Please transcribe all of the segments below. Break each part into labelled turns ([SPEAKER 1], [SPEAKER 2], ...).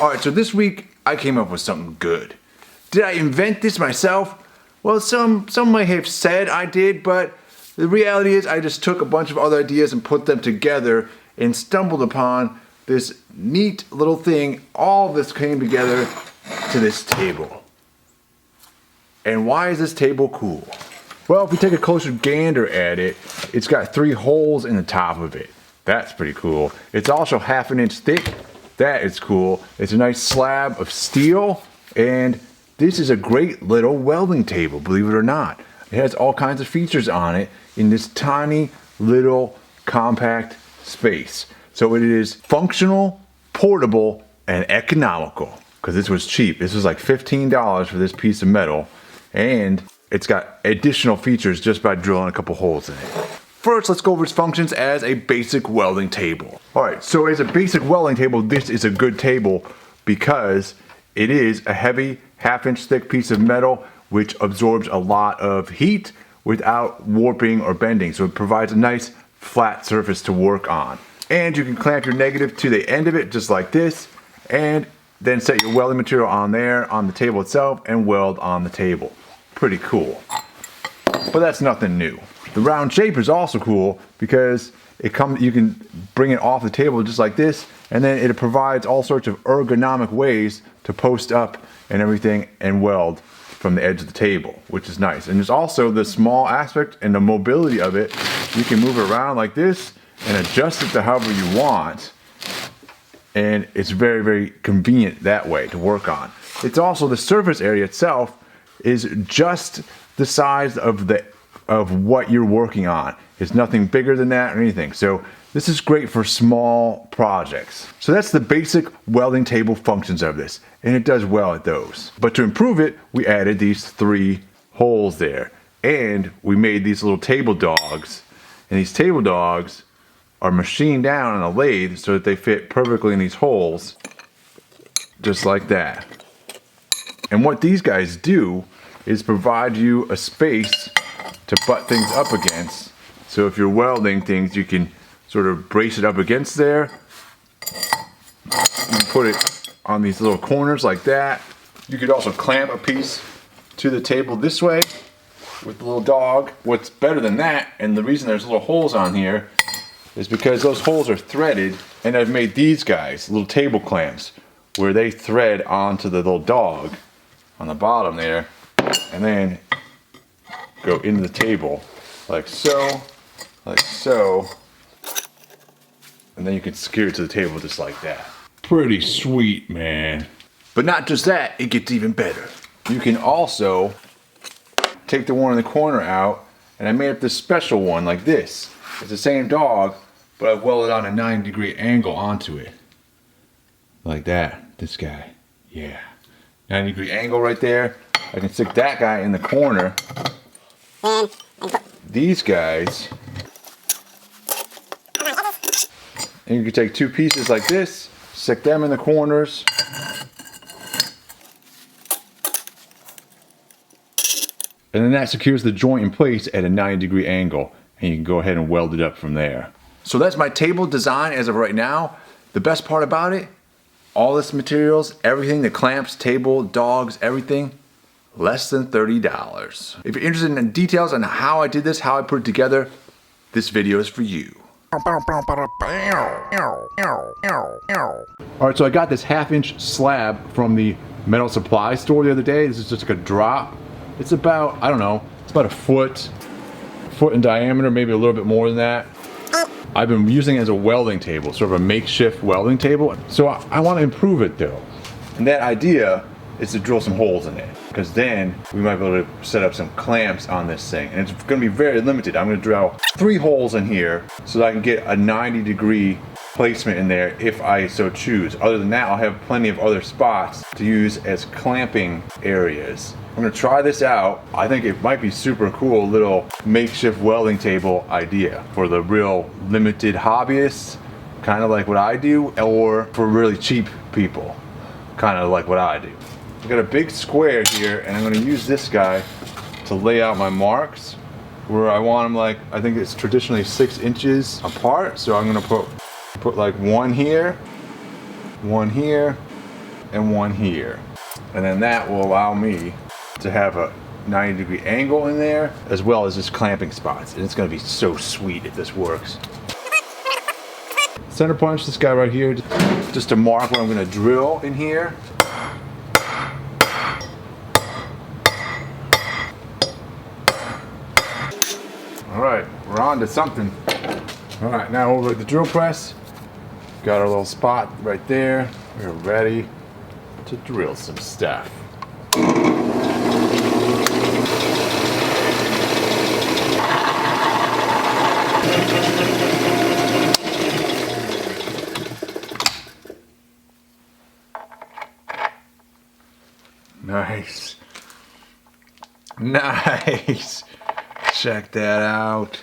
[SPEAKER 1] Alright, so this week I came up with something good. Did I invent this myself? Well, some might have said I did, but the reality is I just took a bunch of other ideas and put them together and stumbled upon this neat little thing. All of this came together to this table. And why is this table cool? Well, if we take a closer gander at it, it's got 3 holes in the top of it. That's pretty cool. It's also 1/2 inch thick. That is cool. It's a nice slab of steel, and this is a great little welding table, believe it or not. It has all kinds of features on it in this tiny little compact space. So it is functional, portable, and economical, because this was cheap. This was like $15 for this piece of metal, and it's got additional features just by drilling a couple holes in it. First, let's go over its functions as a basic welding table. Alright, so as a basic welding table, this is a good table because it is a heavy 1/2 inch thick piece of metal which absorbs a lot of heat without warping or bending. So it provides a nice flat surface to work on. And you can clamp your negative to the end of it just like this, and then set your welding material on there on the table itself and weld on the table. Pretty cool. But that's nothing new. The round shape is also cool because you can bring it off the table just like this, and then it provides all sorts of ergonomic ways to post up and everything and weld from the edge of the table, which is nice. And there's also the small aspect and the mobility of it. You can move it around like this and adjust it to however you want, and it's very, very convenient that way to work on. It's also, the surface area itself is just the size of what you're working on. It's nothing bigger than that or anything. So this is great for small projects. So that's the basic welding table functions of this, and it does well at those. But to improve it, we added these 3 holes there, and we made these little table dogs, and these table dogs are machined down on a lathe so that they fit perfectly in these holes, just like that. And what these guys do is provide you a space to butt things up against. So if you're welding things, you can sort of brace it up against there. You can put it on these little corners like that. You could also clamp a piece to the table this way with the little dog. What's better than that, and the reason there's little holes on here, is because those holes are threaded, and I've made these guys little table clamps where they thread onto the little dog on the bottom there, and then go into the table like so, and then you can secure it to the table just like that. Pretty sweet, man. But not just that, it gets even better. You can also take the one in the corner out, and I made up this special one like this. It's the same dog, but I've welded on a 90-degree angle onto it. Like that, this guy, yeah. 90-degree angle right there. I can stick that guy in the corner. These guys, and you can take 2 pieces like this, stick them in the corners, and then that secures the joint in place at a 90-degree angle, and you can go ahead and weld it up from there. So that's my table design as of right now. The best part about it, all this materials, everything, the clamps, table, dogs, everything, less than $30. If you're interested in details on how I did this, how I put it together, this video is for you. Alright, so I got this 1/2 inch slab from the metal supply store the other day. This is just like a drop. It's about, I don't know, it's about a foot in diameter, maybe a little bit more than that. I've been using it as a welding table, sort of a makeshift welding table. So I want to improve it though. And that idea is to drill some holes in it, because then we might be able to set up some clamps on this thing, and it's going to be very limited. I'm going to drill 3 holes in here so that I can get a 90-degree placement in there if I so choose. Other than that, I'll have plenty of other spots to use as clamping areas. I'm going to try this out. I think it might be super cool little makeshift welding table idea for the real limited hobbyists, kind of like what I do, or for really cheap people, kind of like what I do. I've got a big square here, and I'm going to use this guy to lay out my marks where I want them, like, I think it's traditionally 6 inches apart. So I'm going to put like one here, and one here. And then that will allow me to have a 90-degree angle in there, as well as just clamping spots. And it's gonna be so sweet if this works. Center punch this guy right here, just to mark where I'm gonna drill in here. All right, we're on to something. All right, now over at the drill press, got our little spot right there. We're ready to drill some stuff. Nice. Nice. Check that out.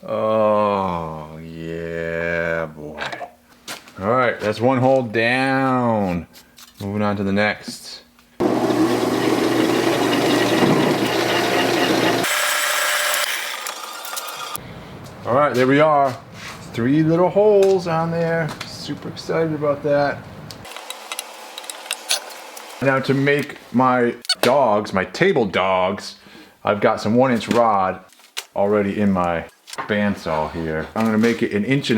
[SPEAKER 1] Oh, yeah, boy. All right, that's one hole down. Moving on to the next. All right, there we are. 3 little holes on there. Super excited about that. Now to make my dogs, my table dogs, I've got some 1-inch rod already in my bandsaw here. I'm gonna make it 1.5 inches.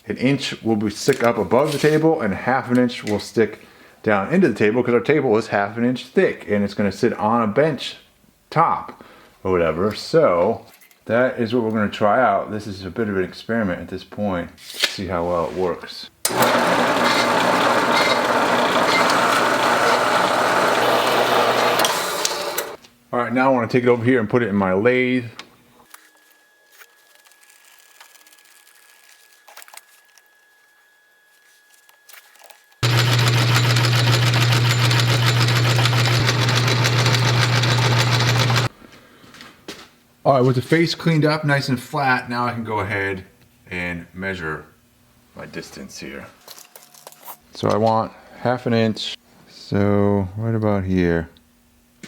[SPEAKER 1] 1 inch will be stick up above the table and 1/2 inch will stick down into the table, because our table is 1/2 inch thick and it's gonna sit on a bench top or whatever. So that is what we're gonna try out. This is a bit of an experiment at this point. Let's see how well it works. All right, now I want to take it over here and put it in my lathe. All right, with the face cleaned up nice and flat, now I can go ahead and measure my distance here. So I want 1/2 inch, so right about here.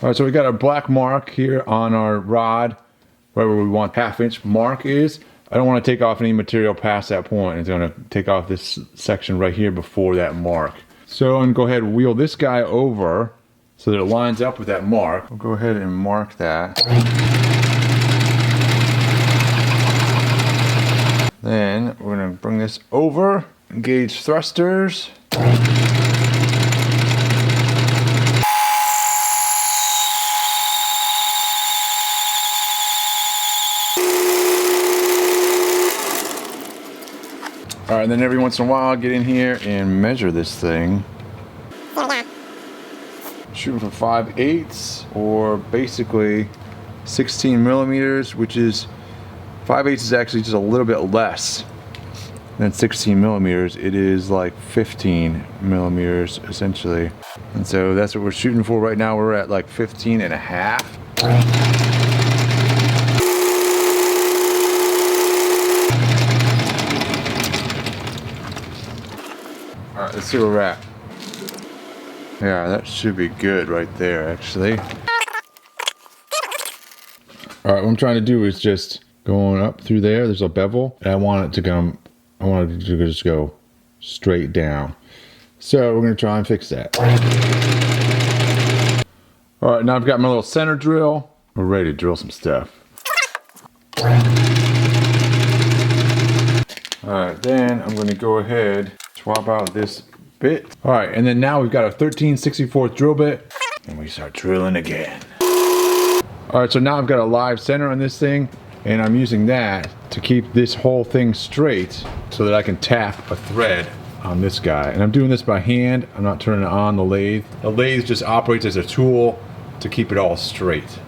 [SPEAKER 1] All right, so we got our black mark here on our rod, right where we want 1/2 inch mark is. I don't want to take off any material past that point. It's going to take off this section right here before that mark. So I'm going to go ahead and wheel this guy over so that it lines up with that mark. We'll go ahead and mark that. Then we're going to bring this over, engage thrusters. All right, and then every once in a while, I'll get in here and measure this thing. Shooting for 5/8 or basically 16 millimeters, which is 5/8 is actually just a little bit less than 16 millimeters. It is like 15 millimeters essentially. And so that's what we're shooting for right now. We're at like 15.5. All right, let's see where we're at. Yeah, that should be good right there, actually. All right, what I'm trying to do is just going up through there. There's a bevel, and I want it to come. I want it to just go straight down. So we're gonna try and fix that. All right, now I've got my little center drill. We're ready to drill some stuff. All right, then I'm gonna go ahead, swap out this bit. All right, and then now we've got a 13/64 drill bit, and we start drilling again. All right, so now I've got a live center on this thing, and I'm using that to keep this whole thing straight so that I can tap a thread on this guy. And I'm doing this by hand. I'm not turning on the lathe. The lathe just operates as a tool to keep it all straight.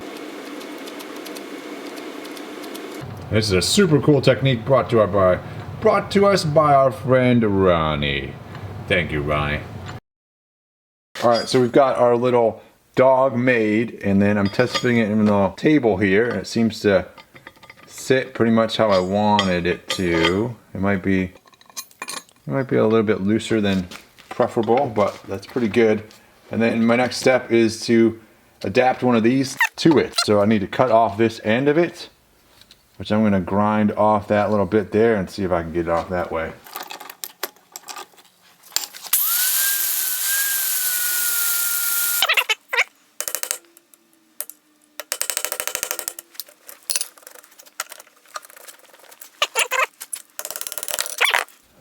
[SPEAKER 1] This is a super cool technique brought to us by our friend Ronnie. Thank you, Ronnie. All right, so we've got our little dog made, and then I'm test fitting it in the table here, and it seems to sit pretty much how I wanted it to. It might be a little bit looser than preferable, but that's pretty good. And then my next step is to adapt one of these to it. So I need to cut off this end of it, which I'm gonna grind off that little bit there and see if I can get it off that way.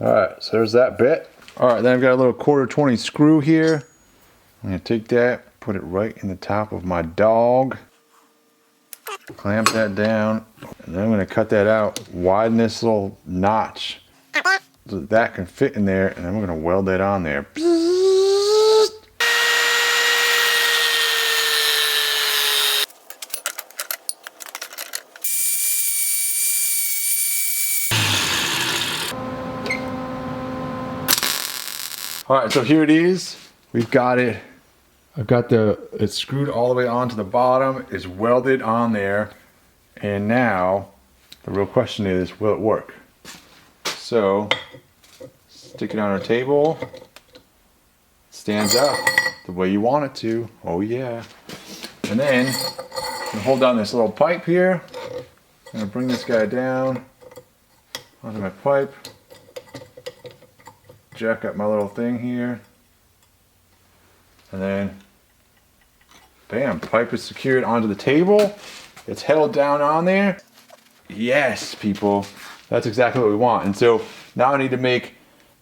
[SPEAKER 1] Alright, so there's that bit. Alright, then I've got a little 1/4-20 screw here. I'm going to take that, put it right in the top of my dog. Clamp that down, and then I'm going to cut that out, widen this little notch so that can fit in there, and then we're going to weld that on there. Alright, so here it is. We've got it. I've got it's screwed all the way onto the bottom. It's welded on there. And now, the real question is, will it work? So, stick it on our table. Stands up the way you want it to. Oh yeah. And then, I'm gonna hold down this little pipe here. I'm gonna bring this guy down onto my pipe. Jack up my little thing here. And then, bam, pipe is secured onto the table. It's held down on there. Yes, people, that's exactly what we want. And so now I need to make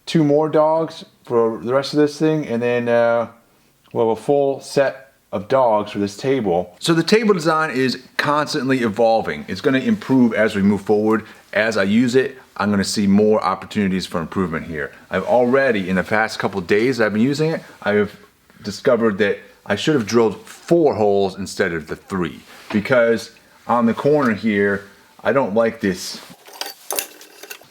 [SPEAKER 1] 2 more dogs for the rest of this thing, and then we'll have a full set of dogs for this table. So the table design is constantly evolving. It's going to improve as we move forward. As I use it, I'm going to see more opportunities for improvement here. I've already, in the past couple of days that I've been using it, I've discovered that I should have drilled 4 holes instead of the 3, because on the corner here, I don't like this.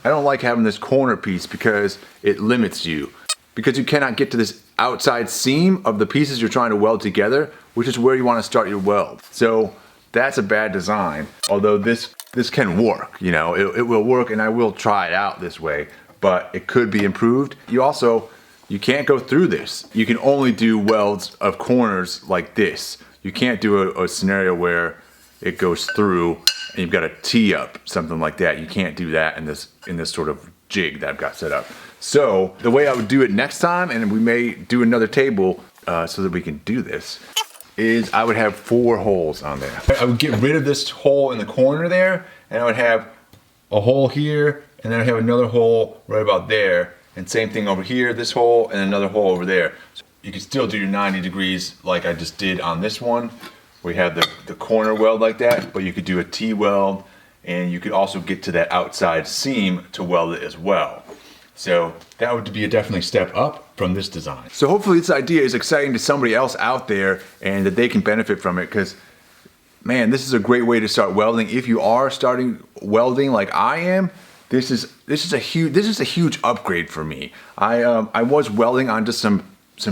[SPEAKER 1] I don't like having this corner piece because it limits you. Because you cannot get to this outside seam of the pieces you're trying to weld together, which is where you want to start your weld. So that's a bad design. Although this can work, you know, it will work, and I will try it out this way, but it could be improved. You can't go through this. You can only do welds of corners like this. You can't do a scenario where it goes through and you've got a tee up, something like that. You can't do that in this sort of jig that I've got set up. So the way I would do it next time, and we may do another table so that we can do this, is I would have 4 holes on there. I would get rid of this hole in the corner there, and I would have a hole here, and then I have another hole right about there, and same thing over here, this hole, and another hole over there. So you can still do your 90 degrees like I just did on this one. We have the corner weld like that, but you could do a T-weld, and you could also get to that outside seam to weld it as well. So that would be a definitely step up from this design. So hopefully this idea is exciting to somebody else out there and that they can benefit from it, because man, this is a great way to start welding. If you are starting welding like I am, this is a huge upgrade for me. I was welding onto some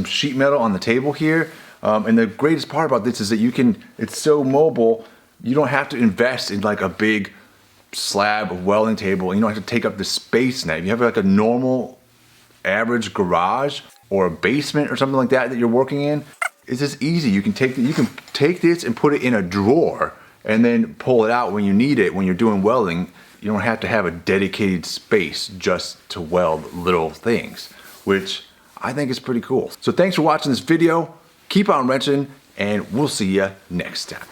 [SPEAKER 1] sheet metal on the table here, and the greatest part about this is that it's so mobile. You don't have to invest in like a big slab of welding table, and you don't have to take up the space now. If you have like a normal average garage or a basement or something like that you're working in, it's just easy. You can take this and put it in a drawer and then pull it out when you need it when you're doing welding. You don't have to have a dedicated space just to weld little things, which I think is pretty cool. So thanks for watching this video. Keep on wrenching, and we'll see you next time.